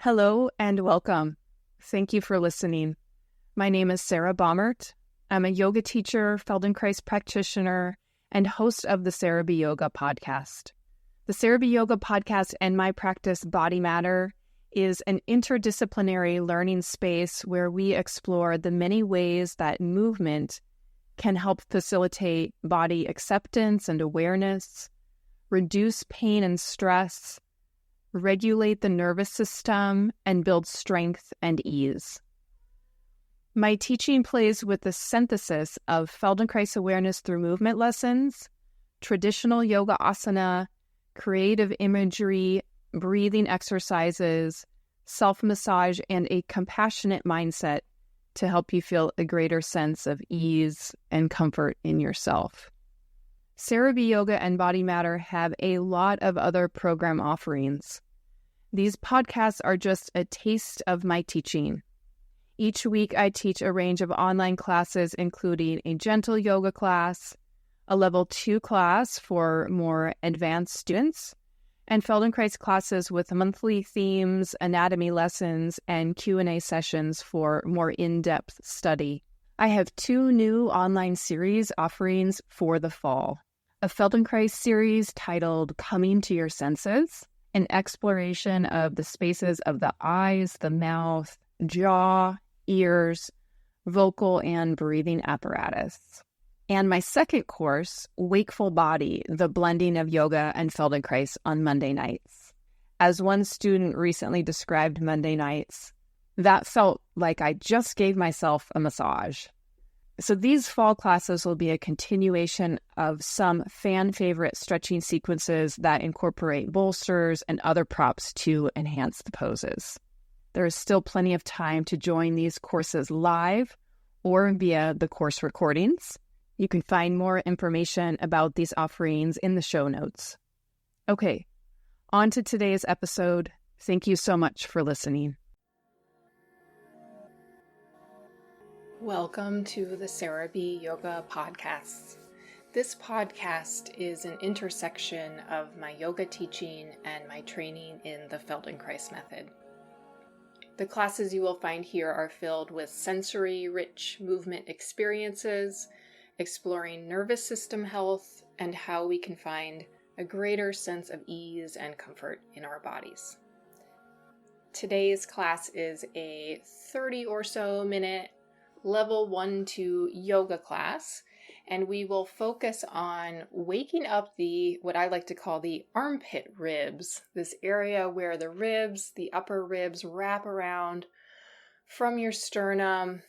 Hello and welcome. Thank you for listening. My name is Sarah Baumert. I'm a yoga teacher, Feldenkrais practitioner, and host of the Sarah B. Yoga podcast. The Sarah B. Yoga podcast and my practice, Body Matter, is an interdisciplinary learning space where we explore the many ways that movement can help facilitate body acceptance and awareness, reduce pain and stress, regulate the nervous system, and build strength and ease. My teaching plays with the synthesis of Feldenkrais awareness through movement lessons, traditional yoga asana, creative imagery, breathing exercises, self-massage, and a compassionate mindset to help you feel a greater sense of ease and comfort in yourself. Sarah B. Yoga and Body Matter have a lot of other program offerings. These podcasts are just a taste of my teaching. Each week I teach a range of online classes, including a gentle yoga class, a level 2 class for more advanced students, and Feldenkrais classes with monthly themes, anatomy lessons, and Q&A sessions for more in-depth study. I have 2 new online series offerings for the fall. A Feldenkrais series titled Coming to Your Senses, an exploration of the spaces of the eyes, the mouth, jaw, ears, vocal and breathing apparatus. And my second course, Wakeful Body, the blending of yoga and Feldenkrais on Monday nights. As one student recently described Monday nights, that felt like I just gave myself a massage. So these fall classes will be a continuation of some fan favorite stretching sequences that incorporate bolsters and other props to enhance the poses. There is still plenty of time to join these courses live or via the course recordings. You can find more information about these offerings in the show notes. Okay, on to today's episode. Thank you so much for listening. Welcome to the Sarah B. Yoga podcast. This podcast is an intersection of my yoga teaching and my training in the Feldenkrais method. The classes you will find here are filled with sensory-rich movement experiences, exploring nervous system health, and how we can find a greater sense of ease and comfort in our bodies. Today's class is a 30 or so minute level 1-2 yoga class, and we will focus on waking up what I like to call the armpit ribs, this area where the ribs, the upper ribs, wrap around from your sternum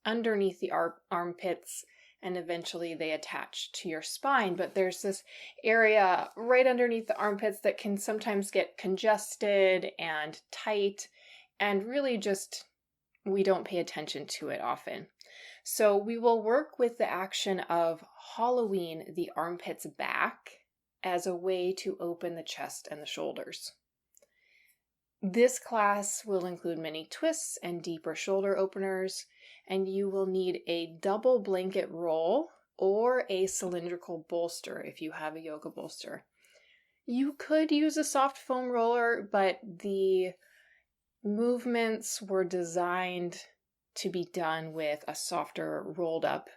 underneath the armpits, and eventually they attach to your spine. But there's this area right underneath the armpits that can sometimes get congested and tight, and really just we don't pay attention to it often. So we will work with the action of hollowing the armpits back as a way to open the chest and the shoulders. This class will include many twists and deeper shoulder openers, and you will need a double blanket roll or a cylindrical bolster if you have a yoga bolster. You could use a soft foam roller, but the movements were designed to be done with a softer rolled up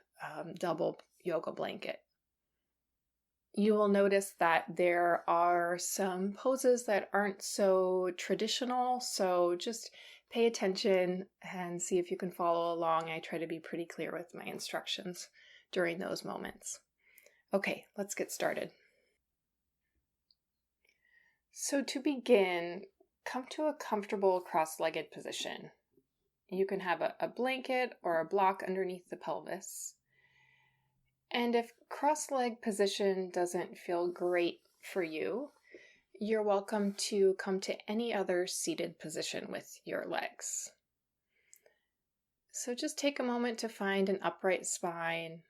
double yoga blanket. You will notice that there are some poses that aren't so traditional, so just pay attention and see if you can follow along. I try to be pretty clear with my instructions during those moments. Okay, let's get started. So to begin, come to a comfortable cross-legged position. You can have a blanket or a block underneath the pelvis. And if cross-leg position doesn't feel great for you, you're welcome to come to any other seated position with your legs. So just take a moment to find an upright spine,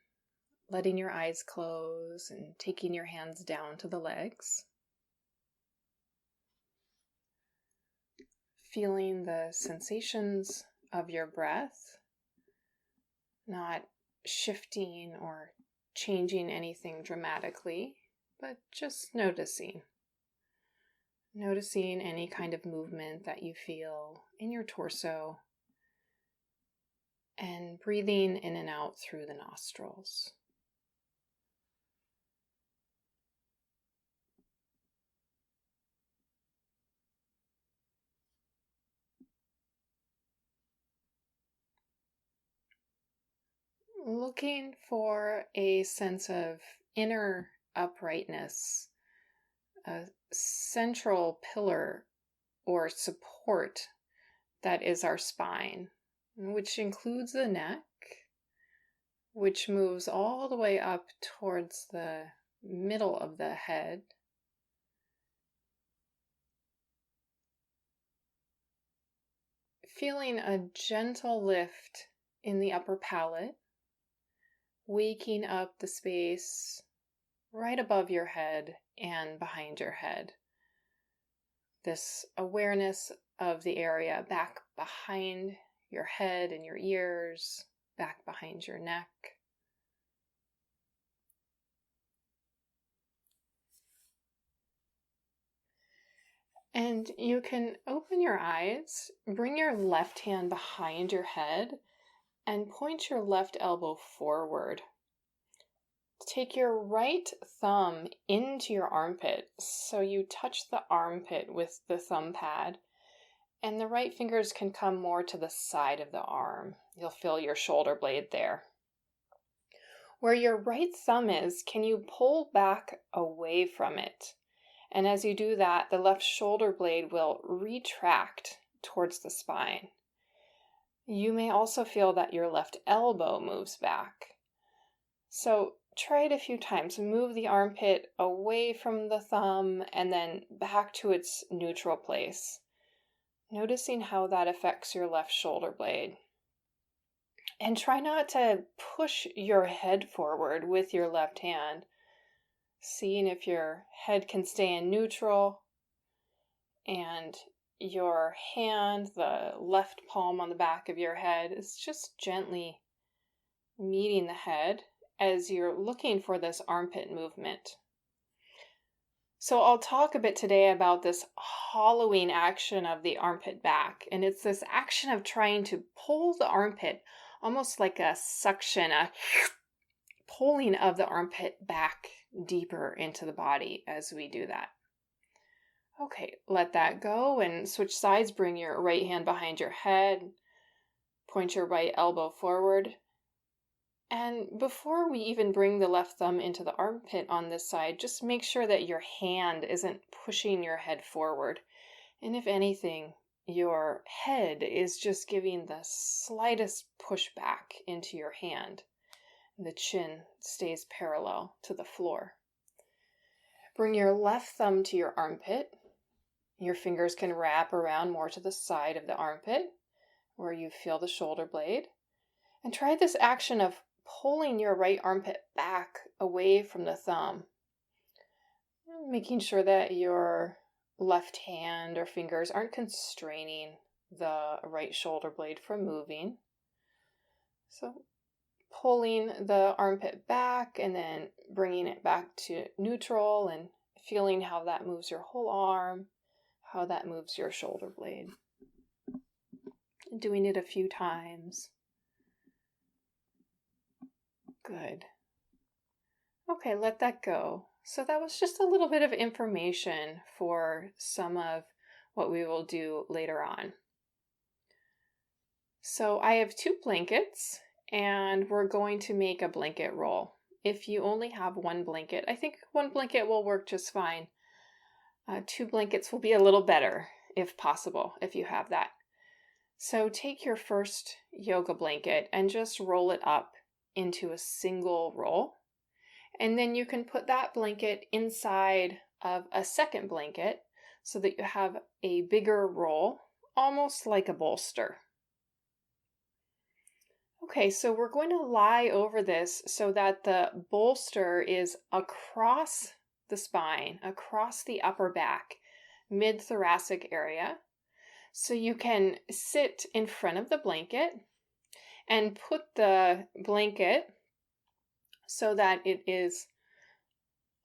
letting your eyes close and taking your hands down to the legs. Feeling the sensations of your breath, not shifting or changing anything dramatically, but just noticing. Noticing any kind of movement that you feel in your torso, and breathing in and out through the nostrils. Looking for a sense of inner uprightness, a central pillar or support that is our spine, which includes the neck, which moves all the way up towards the middle of the head. Feeling a gentle lift in the upper palate, waking up the space right above your head and behind your head. This awareness of the area back behind your head and your ears, back behind your neck. And you can open your eyes, bring your left hand behind your head, and point your left elbow forward. Take your right thumb into your armpit, so you touch the armpit with the thumb pad, and the right fingers can come more to the side of the arm. You'll feel your shoulder blade there. Where your right thumb is, can you pull back away from it? And as you do that, the left shoulder blade will retract towards the spine. You may also feel that your left elbow moves back. So try it a few times. Move the armpit away from the thumb and then back to its neutral place, noticing how that affects your left shoulder blade. And try not to push your head forward with your left hand, seeing if your head can stay in neutral and your hand, the left palm on the back of your head, is just gently meeting the head as you're looking for this armpit movement. So I'll talk a bit today about this hollowing action of the armpit back, and it's this action of trying to pull the armpit, almost like a suction, a pulling of the armpit back deeper into the body as we do that. Okay, let that go and switch sides. Bring your right hand behind your head, point your right elbow forward. And before we even bring the left thumb into the armpit on this side, just make sure that your hand isn't pushing your head forward. And if anything, your head is just giving the slightest push back into your hand. The chin stays parallel to the floor. Bring your left thumb to your armpit. Your fingers can wrap around more to the side of the armpit where you feel the shoulder blade. And try this action of pulling your right armpit back away from the thumb, making sure that your left hand or fingers aren't constraining the right shoulder blade from moving. So pulling the armpit back and then bringing it back to neutral and feeling how that moves your whole arm, how that moves your shoulder blade. Doing it a few times. Good. Okay, let that go. So that was just a little bit of information for some of what we will do later on. So I have 2 blankets, and we're going to make a blanket roll. If you only have 1 blanket, I think 1 blanket will work just fine. 2 blankets will be a little better, if possible, if you have that. So take your first yoga blanket and just roll it up into a single roll. And then you can put that blanket inside of a second blanket so that you have a bigger roll, almost like a bolster. Okay, so we're going to lie over this so that the bolster is across the spine, across the upper back, mid-thoracic area. So you can sit in front of the blanket and put the blanket so that it is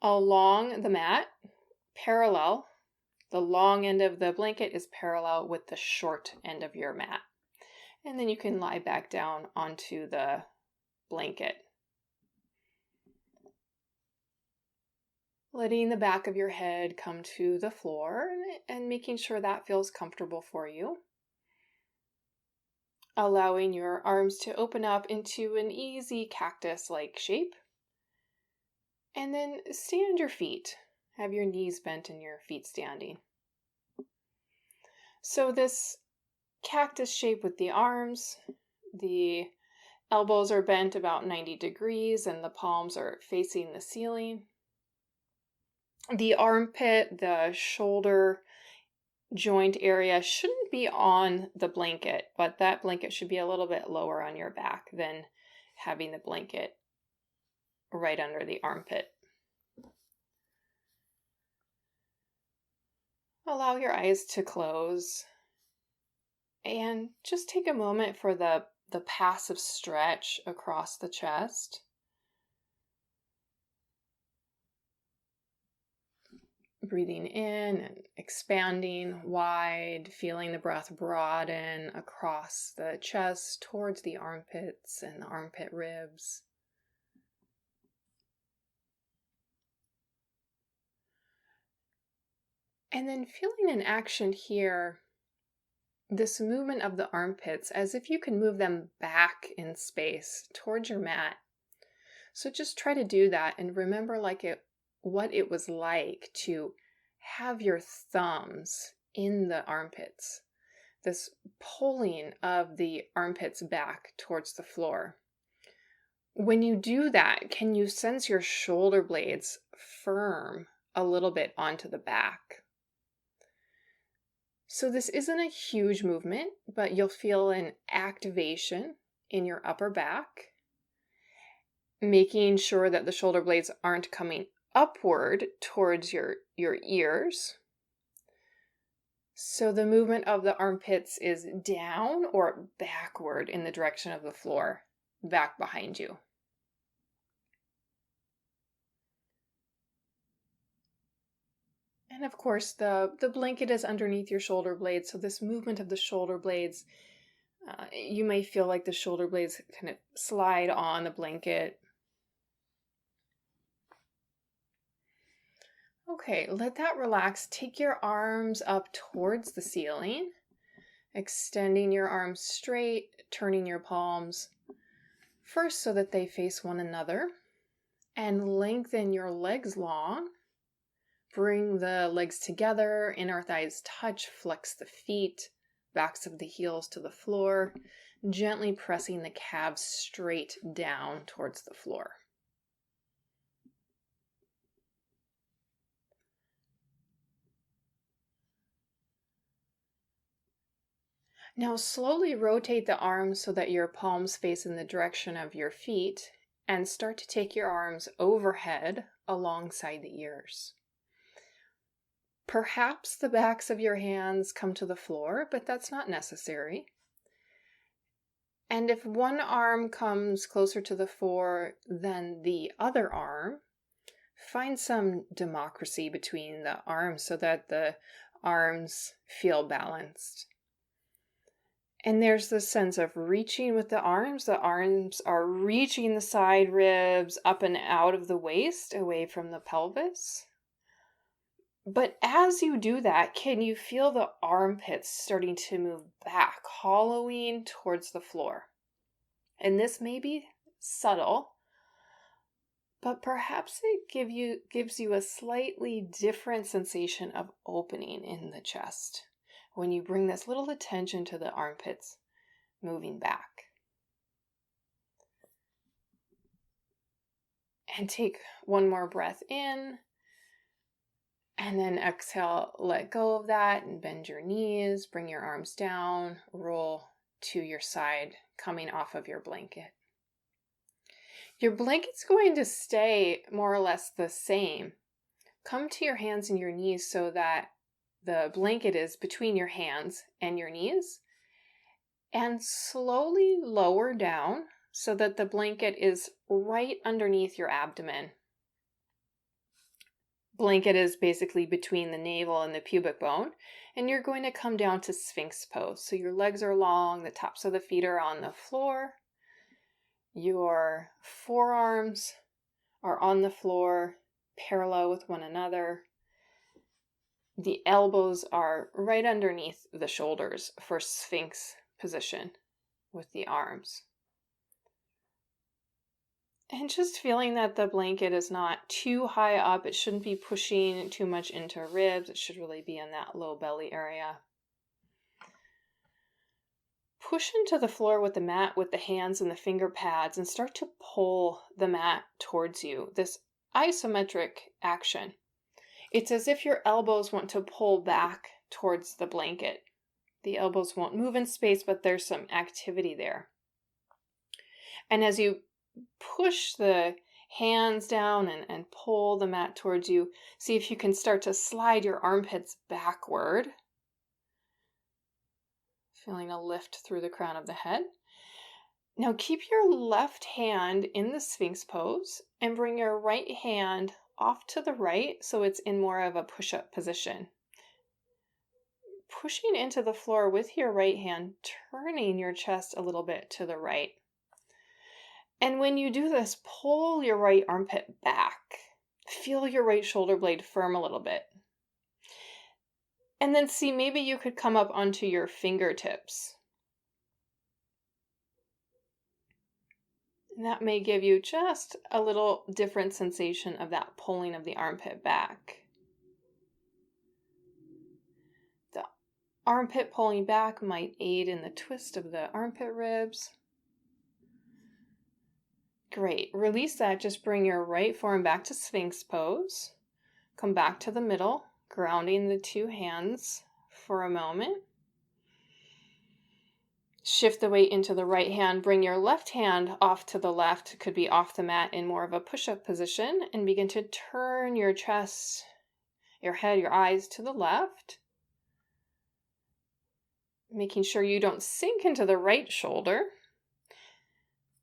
along the mat, parallel the long end of the blanket is parallel with the short end of your mat. And then you can lie back down onto the blanket. Letting the back of your head come to the floor and making sure that feels comfortable for you. Allowing your arms to open up into an easy cactus-like shape. And then stand your feet. Have your knees bent and your feet standing. So this cactus shape with the arms, the elbows are bent about 90 degrees and the palms are facing the ceiling. The armpit, the shoulder joint area shouldn't be on the blanket, but that blanket should be a little bit lower on your back than having the blanket right under the armpit. Allow your eyes to close and just take a moment for the passive stretch across the chest. Breathing in and expanding wide, feeling the breath broaden across the chest towards the armpits and the armpit ribs. And then feeling in action here, this movement of the armpits as if you can move them back in space towards your mat. So just try to do that and remember what it was like to have your thumbs in the armpits. This pulling of the armpits back towards the floor. When you do that, can you sense your shoulder blades firm a little bit onto the back? So this isn't a huge movement, but you'll feel an activation in your upper back, making sure that the shoulder blades aren't coming upward towards your ears. So the movement of the armpits is down or backward in the direction of the floor, back behind you. And of course, the blanket is underneath your shoulder blades, so this movement of the shoulder blades, you may feel like the shoulder blades kind of slide on the blanket. Okay, let that relax. Take your arms up towards the ceiling, extending your arms straight, turning your palms first so that they face one another, and lengthen your legs long. Bring the legs together, inner thighs touch, flex the feet, backs of the heels to the floor, gently pressing the calves straight down towards the floor. Now slowly rotate the arms so that your palms face in the direction of your feet and start to take your arms overhead alongside the ears. Perhaps the backs of your hands come to the floor, but that's not necessary. And if one arm comes closer to the floor than the other arm, find some democracy between the arms so that the arms feel balanced. And there's this sense of reaching with the arms. The arms are reaching the side ribs up and out of the waist, away from the pelvis. But as you do that, can you feel the armpits starting to move back, hollowing towards the floor? And this may be subtle, but perhaps it gives you a slightly different sensation of opening in the chest when you bring this little attention to the armpits moving back. And take one more breath in. And then exhale, let go of that and bend your knees, bring your arms down, roll to your side, coming off of your blanket. Your blanket's going to stay more or less the same. Come to your hands and your knees so that the blanket is between your hands and your knees. And slowly lower down so that the blanket is right underneath your abdomen. blanket is basically between the navel and the pubic bone, and you're going to come down to Sphinx pose. So your legs are long, the tops of the feet are on the floor, your forearms are on the floor, parallel with one another. The elbows are right underneath the shoulders for Sphinx position with the arms. And just feeling that the blanket is not too high up. It shouldn't be pushing too much into ribs. It should really be in that low belly area. Push into the floor with the mat with the hands and the finger pads and start to pull the mat towards you. This isometric action. It's as if your elbows want to pull back towards the blanket. The elbows won't move in space, but there's some activity there. And as you push the hands down and pull the mat towards you, see if you can start to slide your armpits backward. Feeling a lift through the crown of the head. Now keep your left hand in the Sphinx pose and bring your right hand off to the right so it's in more of a push-up position. Pushing into the floor with your right hand, turning your chest a little bit to the right. And when you do this, pull your right armpit back. Feel your right shoulder blade firm a little bit. And then see, maybe you could come up onto your fingertips. And that may give you just a little different sensation of that pulling of the armpit back. The armpit pulling back might aid in the twist of the armpit ribs. Great. Release that. Just bring your right forearm back to Sphinx pose. Come back to the middle, grounding the two hands for a moment. Shift the weight into the right hand. Bring your left hand off to the left. It could be off the mat in more of a push-up position. And begin to turn your chest, your head, your eyes to the left. Making sure you don't sink into the right shoulder.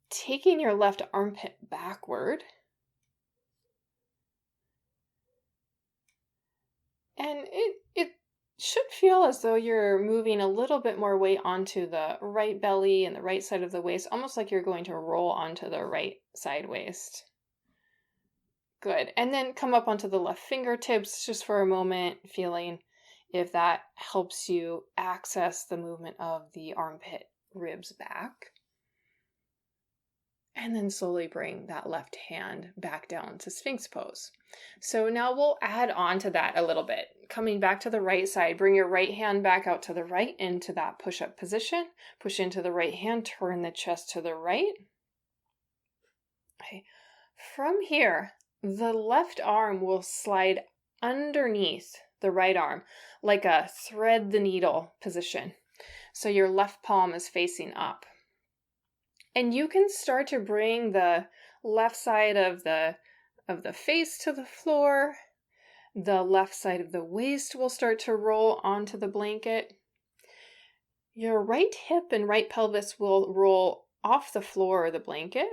Taking your left armpit backward. And it should feel as though you're moving a little bit more weight onto the right belly and the right side of the waist, almost like you're going to roll onto the right side waist. Good. And then come up onto the left fingertips just for a moment, feeling if that helps you access the movement of the armpit ribs back. And then slowly bring that left hand back down to Sphinx pose. So now we'll add on to that a little bit. Coming back to the right side, bring your right hand back out to the right into that push-up position. Push into the right hand, turn the chest to the right. Okay. From here, the left arm will slide underneath the right arm, like a thread the needle position. So your left palm is facing up. And you can start to bring the left side of the face to the floor. The left side of the waist will start to roll onto the blanket. Your right hip and right pelvis will roll off the floor or the blanket.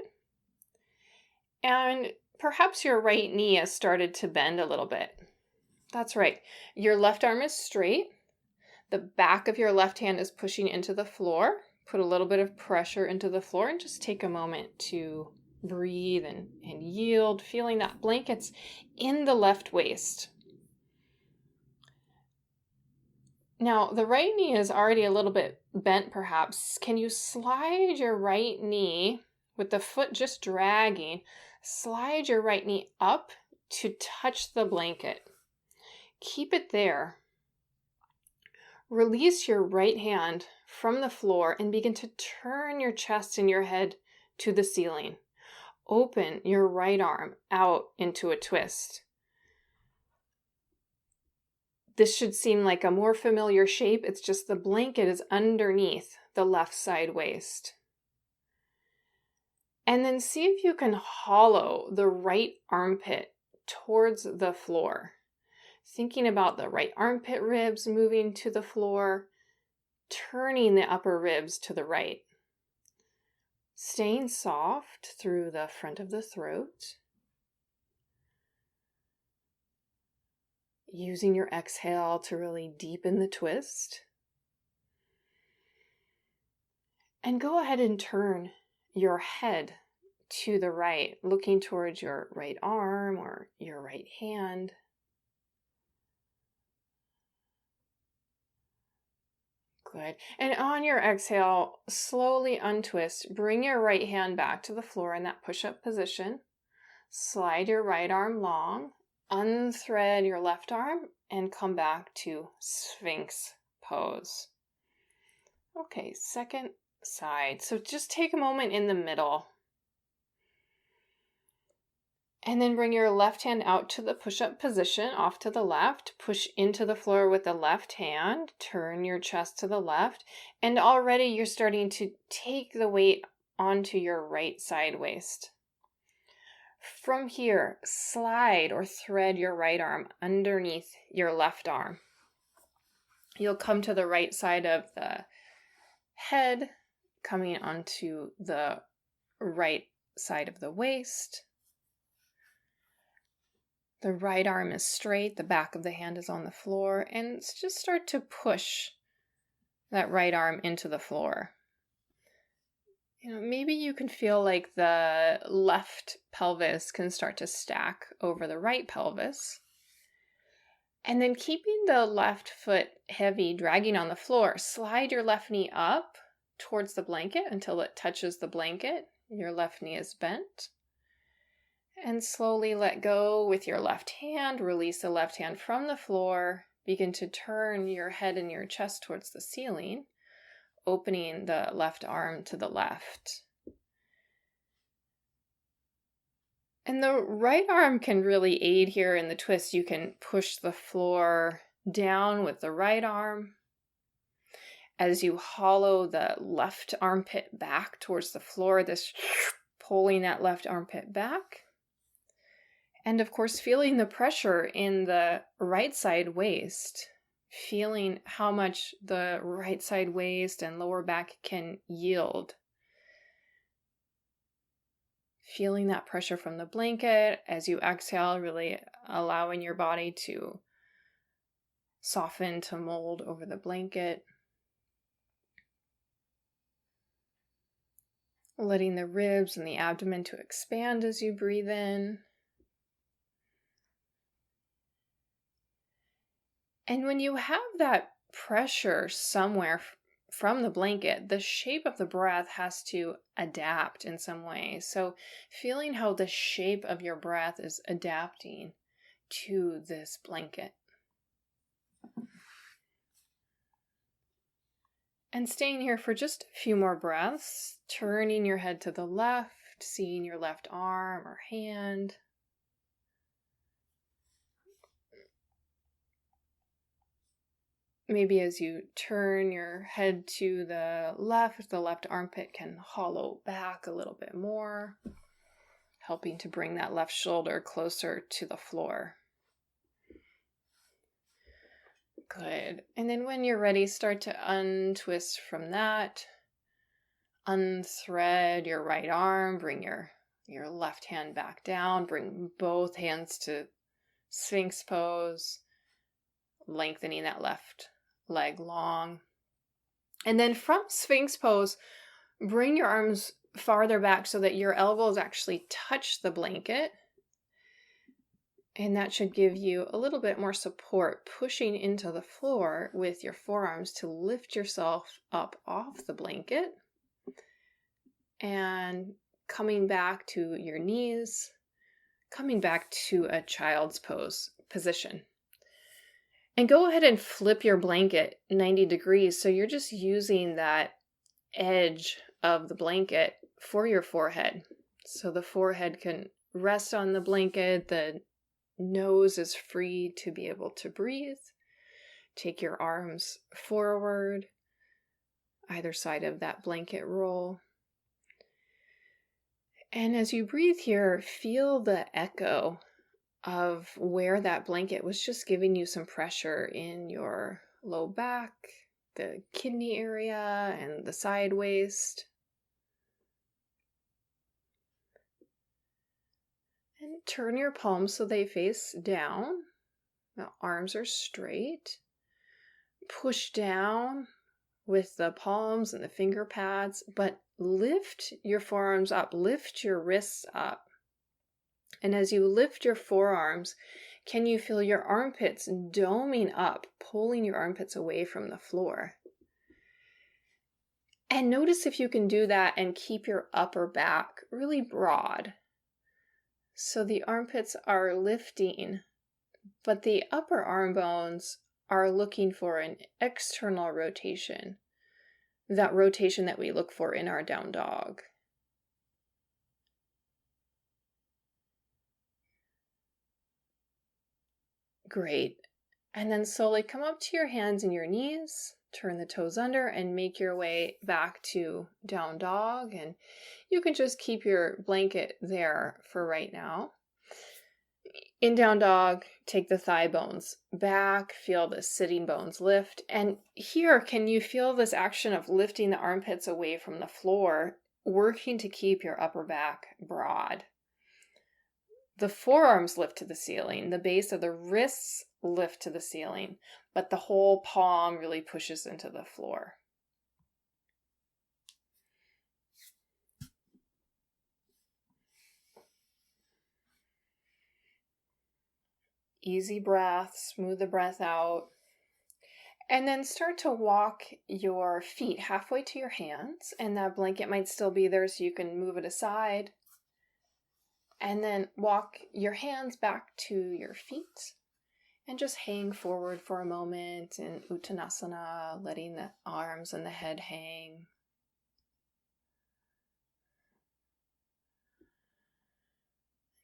And perhaps your right knee has started to bend a little bit. That's right. Your left arm is straight. The back of your left hand is pushing into the floor. Put a little bit of pressure into the floor and just take a moment to breathe and yield, feeling that blanket's in the left waist. Now, the right knee is already a little bit bent perhaps. Can you slide your right knee with the foot just dragging? Slide your right knee up to touch the blanket. Keep it there. Release your right hand from the floor and begin to turn your chest and your head to the ceiling. Open your right arm out into a twist. This should seem like a more familiar shape. It's just the blanket is underneath the left side waist. And then see if you can hollow the right armpit towards the floor. Thinking about the right armpit ribs moving to the floor, turning the upper ribs to the right. Staying soft through the front of the throat. using your exhale to really deepen the twist. And go ahead and turn your head to the right, looking towards your right arm or your right hand. Good. And on your exhale, slowly untwist. Bring your right hand back to the floor in that push-up position. Slide your right arm long. Unthread your left arm and come back to Sphinx pose. Okay, second side. So just take a moment in the middle. And then bring your left hand out to the push-up position, off to the left. Push into the floor with the left hand. Turn your chest to the left. And already you're starting to take the weight onto your right side waist. From here, slide or thread your right arm underneath your left arm. You'll come to the right side of the head, coming onto the right side of the waist. The right arm is straight, the back of the hand is on the floor, and just start to push that right arm into the floor. Maybe you can feel like the left pelvis can start to stack over the right pelvis. And then keeping the left foot heavy, dragging on the floor, slide your left knee up towards the blanket until it touches the blanket. Your left knee is bent. And slowly let go with your left hand. Release the left hand from the floor. Begin to turn your head and your chest towards the ceiling, opening the left arm to the left. And the right arm can really aid here in the twist. You can push the floor down with the right arm as you hollow the left armpit back towards the floor, this pulling that left armpit back. And of course, feeling the pressure in the right side waist, feeling how much the right side waist and lower back can yield. Feeling that pressure from the blanket as you exhale, really allowing your body to soften, to mold over the blanket. Letting the ribs and the abdomen to expand as you breathe in. And when you have that pressure somewhere from the blanket, the shape of the breath has to adapt in some way. So feeling how the shape of your breath is adapting to this blanket. And staying here for just a few more breaths, turning your head to the left, seeing your left arm or hand. Maybe as you turn your head to the left armpit can hollow back a little bit more, helping to bring that left shoulder closer to the floor. Good. And then when you're ready, start to untwist from that. Unthread your right arm, bring your left hand back down, bring both hands to Sphinx pose, lengthening that left leg long. And then from Sphinx pose, bring your arms farther back so that your elbows actually touch the blanket. And that should give you a little bit more support, pushing into the floor with your forearms to lift yourself up off the blanket. And coming back to your knees, coming back to a child's pose position. And go ahead and flip your blanket 90 degrees. So you're just using that edge of the blanket for your forehead. So the forehead can rest on the blanket. The nose is free to be able to breathe. Take your arms forward, either side of that blanket roll. And as you breathe here, feel the echo of where that blanket was just giving you some pressure in your low back, the kidney area, and the side waist. And turn your palms so they face down The arms are straight. Push down with the palms and the finger pads, but lift your forearms up, lift your wrists up. And as you lift your forearms, can you feel your armpits doming up, pulling your armpits away from the floor? And notice if you can do that and keep your upper back really broad. So the armpits are lifting, but the upper arm bones are looking for an external rotation, that rotation that we look for in our down dog. Great. And then slowly come up to your hands and your knees, turn the toes under, and make your way back to down dog. And you can just keep your blanket there for right now. In down dog, take the thigh bones back, feel the sitting bones lift. And here, can you feel this action of lifting the armpits away from the floor, working to keep your upper back broad? The forearms lift to the ceiling, the base of the wrists lift to the ceiling, but the whole palm really pushes into the floor. Easy breath, smooth the breath out. And then start to walk your feet halfway to your hands, and that blanket might still be there so you can move it aside. And then walk your hands back to your feet and just hang forward for a moment in Uttanasana, letting the arms and the head hang.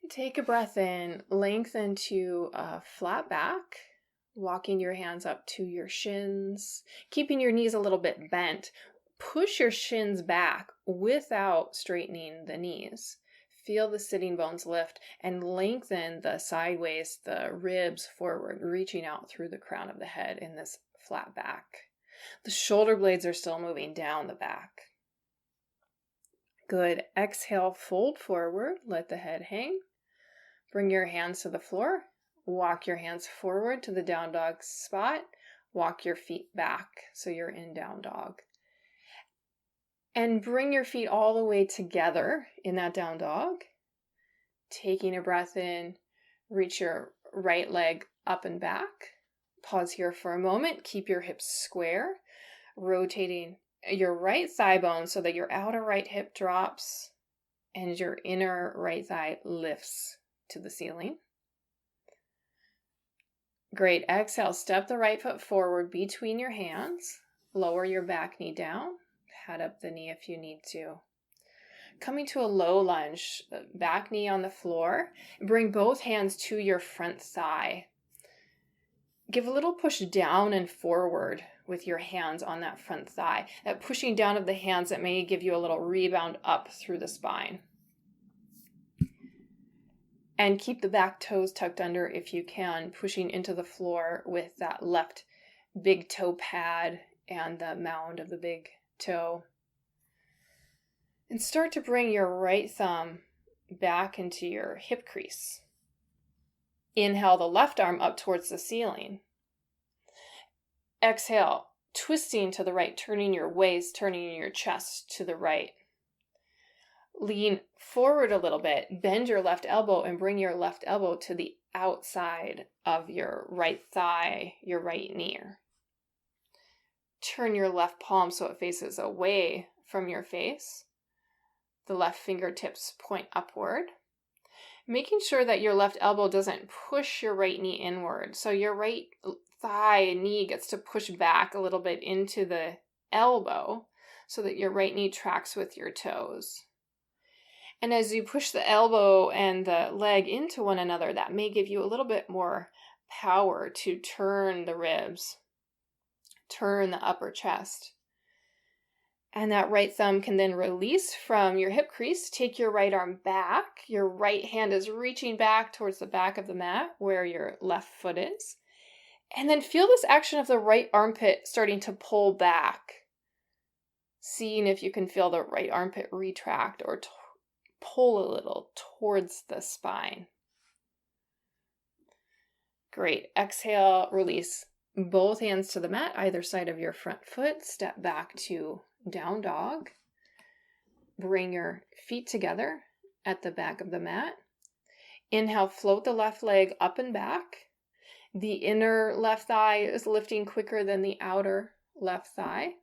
Take a breath in, lengthen to a flat back, walking your hands up to your shins, keeping your knees a little bit bent. Push your shins back without straightening the knees. Feel the sitting bones lift and lengthen the sideways, the ribs forward, reaching out through the crown of the head in this flat back. The shoulder blades are still moving down the back. Good. Exhale, fold forward, let the head hang. Bring your hands to the floor. Walk your hands forward to the down dog spot. Walk your feet back so you're in down dog. And bring your feet all the way together in that down dog. Taking a breath in, reach your right leg up and back. Pause here for a moment. Keep your hips square. Rotating your right thigh bone so that your outer right hip drops and your inner right thigh lifts to the ceiling. Great. Exhale. Step the right foot forward between your hands. Lower your back knee down. Pad up the knee if you need to. Coming to a low lunge, back knee on the floor. Bring both hands to your front thigh. Give a little push down and forward with your hands on that front thigh. That pushing down of the hands, that may give you a little rebound up through the spine. And keep the back toes tucked under if you can, pushing into the floor with that left big toe pad and the mound of the big toe. And start to bring your right thumb back into your hip crease. Inhale the left arm up towards the ceiling. Exhale, twisting to the right, turning your waist, turning your chest to the right. Lean forward a little bit, bend your left elbow and bring your left elbow to the outside of your right thigh, your right knee. Turn your left palm so it faces away from your face. The left fingertips point upward. Making sure that your left elbow doesn't push your right knee inward. So your right thigh and knee gets to push back a little bit into the elbow so that your right knee tracks with your toes. And as you push the elbow and the leg into one another, that may give you a little bit more power to turn the ribs, turn the upper chest. And that right thumb can then release from your hip crease. Take your right arm back. Your right hand is reaching back towards the back of the mat where your left foot is. And then feel this action of the right armpit starting to pull back. Seeing if you can feel the right armpit retract or pull a little towards the spine. Great. Exhale, release both hands to the mat, either side of your front foot. Step back to down dog. Bring your feet together at the back of the mat. Inhale, float the left leg up and back. The inner left thigh is lifting quicker than the outer left thigh.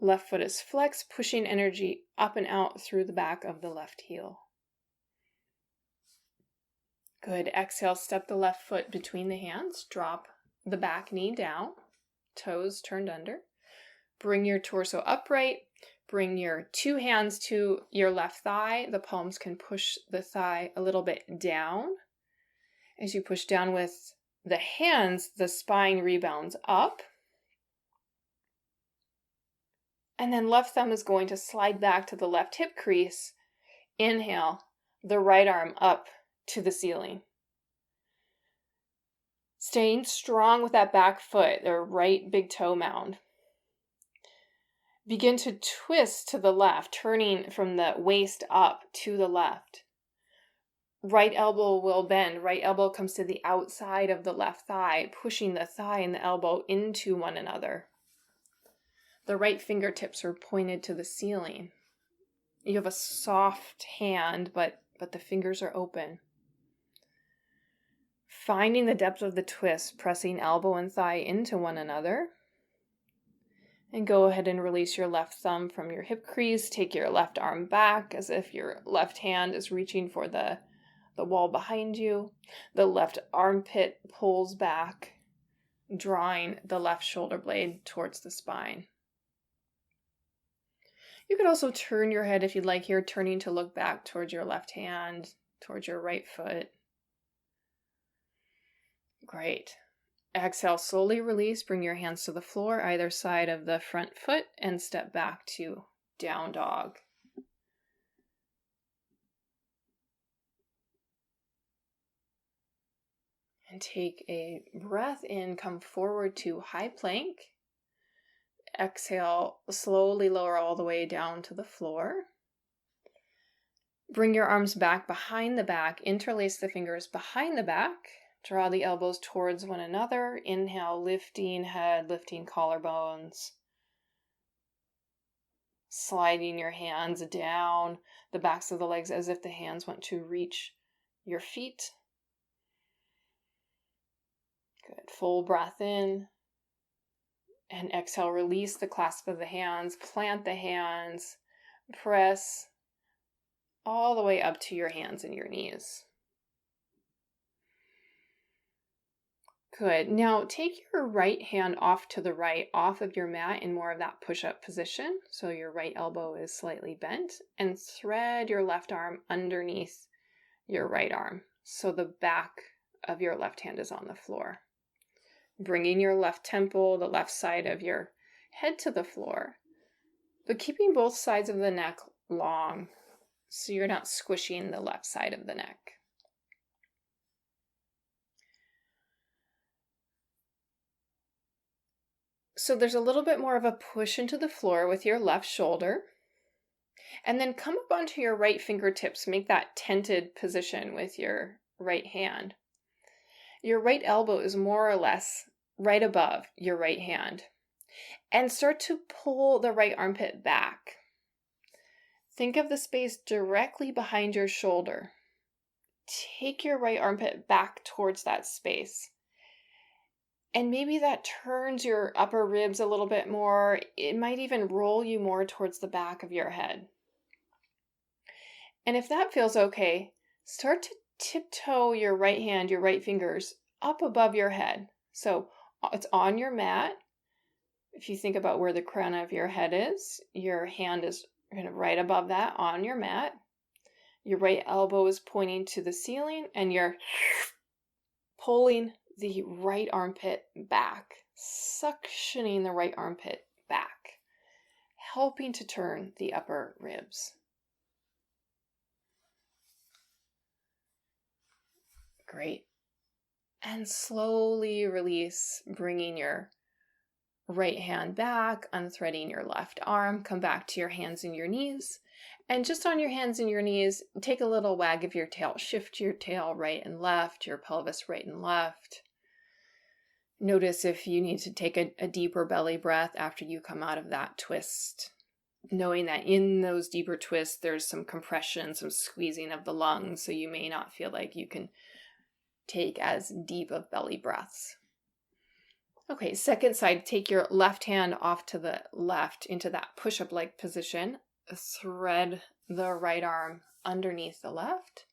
Left foot is flexed, pushing energy up and out through the back of the left heel. Good. Exhale, step the left foot between the hands. Drop the back knee down, toes turned under. Bring your torso upright. Bring your two hands to your left thigh. The palms can push the thigh a little bit down. As you push down with the hands, the spine rebounds up. And then left thumb is going to slide back to the left hip crease. Inhale, the right arm up to the ceiling. Staying strong with that back foot, the right big toe mound. Begin to twist to the left, turning from the waist up to the left. Right elbow will bend. Right elbow comes to the outside of the left thigh, pushing the thigh and the elbow into one another. The right fingertips are pointed to the ceiling. You have a soft hand, but the fingers are open. Finding the depth of the twist, pressing elbow and thigh into one another. And go ahead and release your left thumb from your hip crease. Take your left arm back as if your left hand is reaching for the wall behind you. The left armpit pulls back, drawing the left shoulder blade towards the spine. You could also turn your head if you'd like here, turning to look back towards your left hand, towards your right foot. Great. Exhale, slowly release. Bring your hands to the floor, either side of the front foot, and step back to down dog. And take a breath in, come forward to high plank. Exhale, slowly lower all the way down to the floor. Bring your arms back behind the back, interlace the fingers behind the back. Draw the elbows towards one another. Inhale, lifting head, lifting collarbones. Sliding your hands down the backs of the legs as if the hands want to reach your feet. Good. Full breath in. And exhale, release the clasp of the hands. Plant the hands. Press all the way up to your hands and your knees. Good. Now take your right hand off to the right, off of your mat in more of that push-up position. So your right elbow is slightly bent, and thread your left arm underneath your right arm. So the back of your left hand is on the floor. Bringing your left temple, the left side of your head to the floor, but keeping both sides of the neck long so you're not squishing the left side of the neck. So there's a little bit more of a push into the floor with your left shoulder. And then come up onto your right fingertips. Make that tented position with your right hand. Your right elbow is more or less right above your right hand. And start to pull the right armpit back. Think of the space directly behind your shoulder. Take your right armpit back towards that space. And maybe that turns your upper ribs a little bit more. It might even roll you more towards the back of your head. And if that feels okay, start to tiptoe your right hand, your right fingers up above your head. So it's on your mat. If you think about where the crown of your head is, your hand is right above that on your mat. Your right elbow is pointing to the ceiling, and you're pulling the right armpit back, suctioning the right armpit back, helping to turn the upper ribs. Great. And slowly release, bringing your right hand back, unthreading your left arm. Come back to your hands and your knees. And just on your hands and your knees, take a little wag of your tail. Shift your tail right and left, your pelvis right and left. Notice if you need to take a deeper belly breath after you come out of that twist. Knowing that in those deeper twists, there's some compression, some squeezing of the lungs, so you may not feel like you can take as deep of belly breaths. Okay, second side, take your left hand off to the left into that push-up leg position. Thread the right arm underneath the left.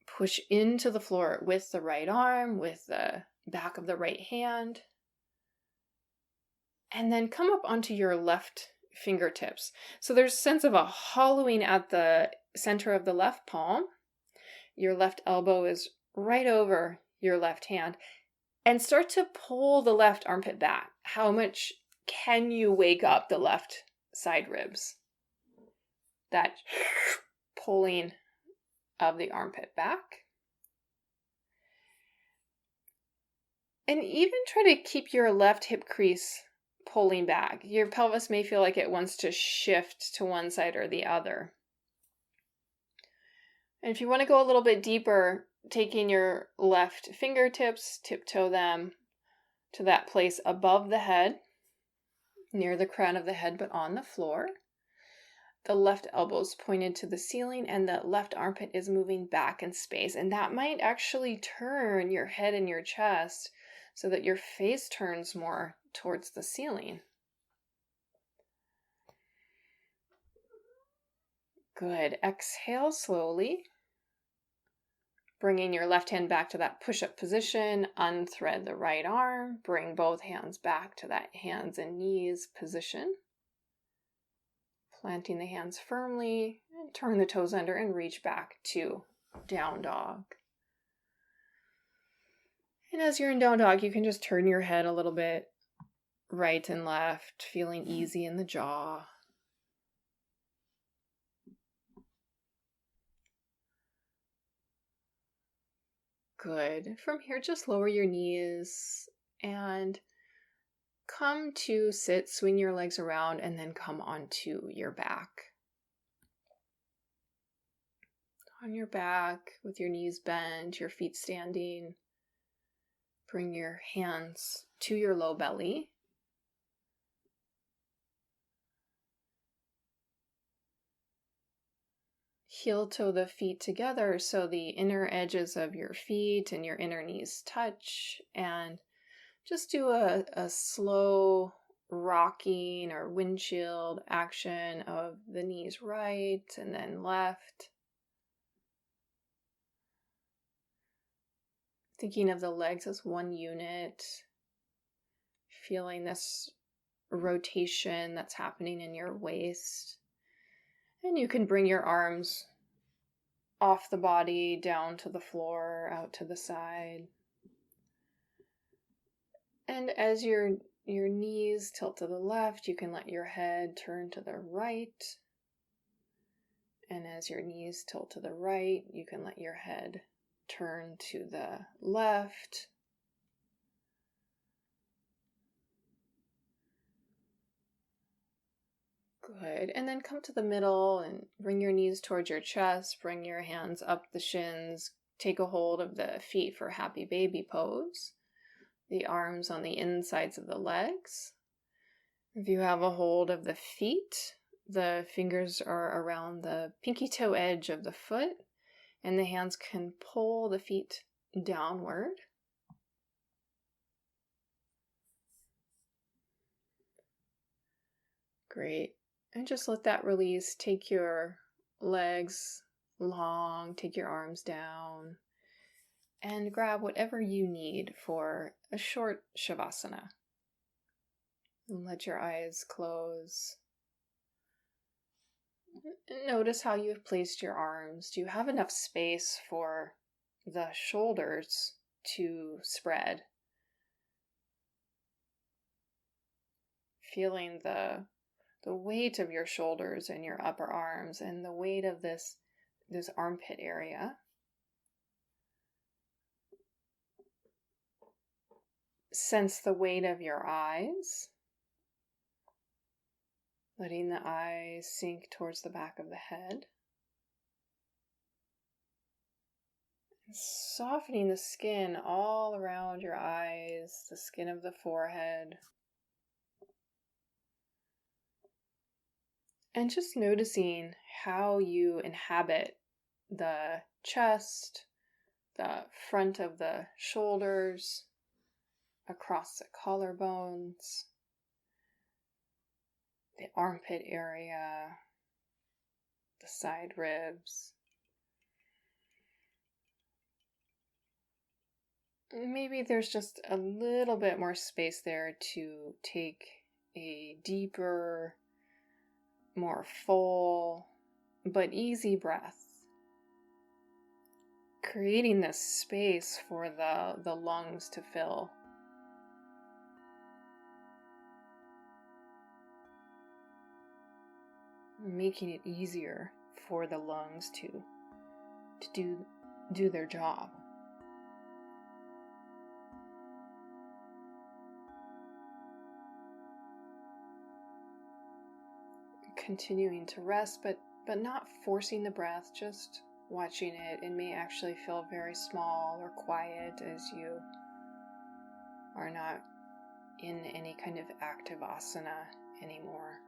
Push into the floor with the right arm, with the back of the right hand. And then come up onto your left fingertips. So there's a sense of a hollowing at the center of the left palm. Your left elbow is right over your left hand. And start to pull the left armpit back. How much can you wake up the left side ribs? That pulling of the armpit back. And even try to keep your left hip crease pulling back. Your pelvis may feel like it wants to shift to one side or the other. And if you want to go a little bit deeper, taking your left fingertips, tiptoe them to that place above the head, near the crown of the head, but on the floor. The left elbow's pointed to the ceiling and the left armpit is moving back in space. And that might actually turn your head and your chest so that your face turns more towards the ceiling. Good. Exhale slowly. Bringing your left hand back to that push-up position, unthread the right arm, bring both hands back to that hands and knees position. Planting the hands firmly, and turn the toes under and reach back to down dog. And as you're in down dog, you can just turn your head a little bit right and left, feeling easy in the jaw. Good. From here, just lower your knees and come to sit, swing your legs around, and then come onto your back. On your back, with your knees bent, your feet standing, bring your hands to your low belly. Heel toe the feet together so the inner edges of your feet and your inner knees touch, and just do a slow rocking or windshield action of the knees right and then left. Thinking of the legs as one unit, feeling this rotation that's happening in your waist. And you can bring your arms off the body, down to the floor, out to the side. And as your knees tilt to the left, you can let your head turn to the right. And as your knees tilt to the right, you can let your head turn to the left. Good. And then come to the middle and bring your knees towards your chest. Bring your hands up the shins. Take a hold of the feet for happy baby pose. The arms on the insides of the legs. If you have a hold of the feet, the fingers are around the pinky toe edge of the foot, and the hands can pull the feet downward. Great. And just let that release. Take your legs long, take your arms down, and grab whatever you need for a short shavasana. And let your eyes close. Notice how you've placed your arms. Do you have enough space for the shoulders to spread? Feeling the weight of your shoulders and your upper arms and the weight of this armpit area. Sense the weight of your eyes. letting the eyes sink towards the back of the head. Softening the skin all around your eyes, the skin of the forehead. And just noticing how you inhabit the chest, the front of the shoulders, across the collarbones, the armpit area, the side ribs. Maybe there's just a little bit more space there to take a deeper, more full, but easy breath. Creating this space for the lungs to fill. Making it easier for the lungs to do their job. Continuing to rest, but not forcing the breath, just watching it. It may actually feel very small or quiet as you are not in any kind of active asana anymore.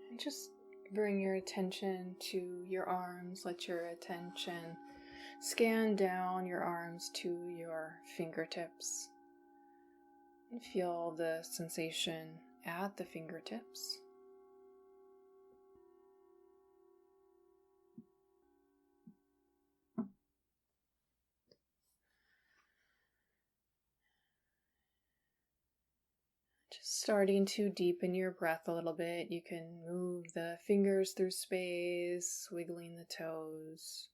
And just bring your attention to your arms. Let your attention scan down your arms to your fingertips. And feel the sensation at the fingertips. Just starting to deepen your breath a little bit. You can move the fingers through space, wiggling the toes.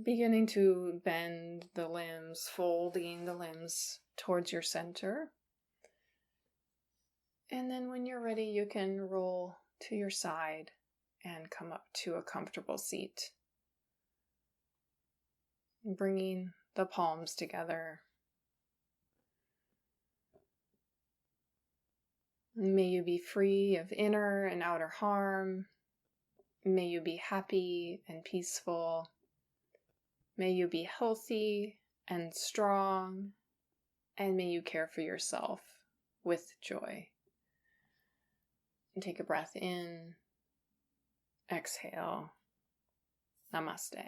Beginning to bend the limbs, folding the limbs towards your center. And then when you're ready, you can roll to your side and come up to a comfortable seat. Bringing the palms together. May you be free of inner and outer harm. May you be happy and peaceful. May you be healthy and strong. And may you care for yourself with joy. And take a breath in. Exhale. Namaste.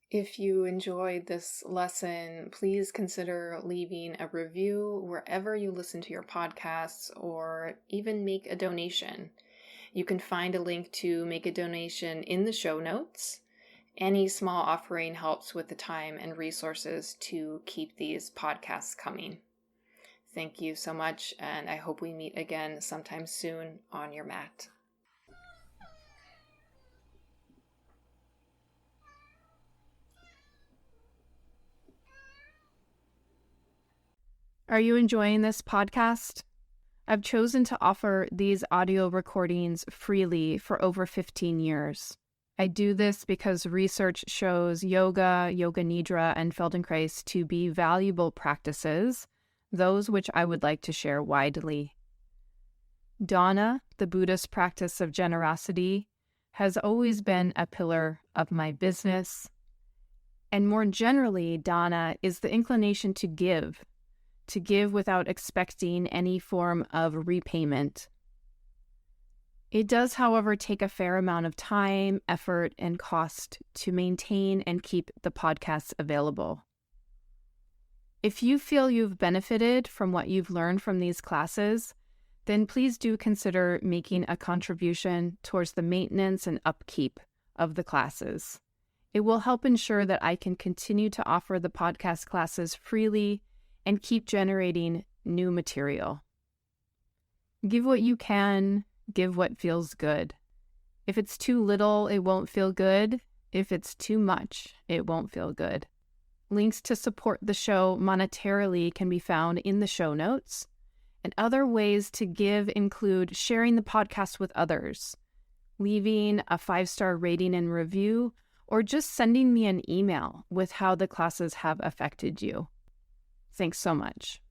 If you enjoyed this lesson, please consider leaving a review wherever you listen to your podcasts, or even make a donation. You can find a link to make a donation in the show notes. Any small offering helps with the time and resources to keep these podcasts coming. Thank you so much, and I hope we meet again sometime soon on your mat. Are you enjoying this podcast? I've chosen to offer these audio recordings freely for over 15 years. I do this because research shows yoga, yoga nidra, and Feldenkrais to be valuable practices, those which I would like to share widely. Dana, the Buddhist practice of generosity, has always been a pillar of my business. And more generally, dana is the inclination to give to give without expecting any form of repayment. It does, however, take a fair amount of time, effort, and cost to maintain and keep the podcasts available. If you feel you've benefited from what you've learned from these classes, then please do consider making a contribution towards the maintenance and upkeep of the classes. It will help ensure that I can continue to offer the podcast classes freely and keep generating new material. Give what you can, give what feels good. If it's too little, it won't feel good. If it's too much, it won't feel good. Links to support the show monetarily can be found in the show notes. And other ways to give include sharing the podcast with others, leaving a 5-star rating and review, or just sending me an email with how the classes have affected you. Thanks so much.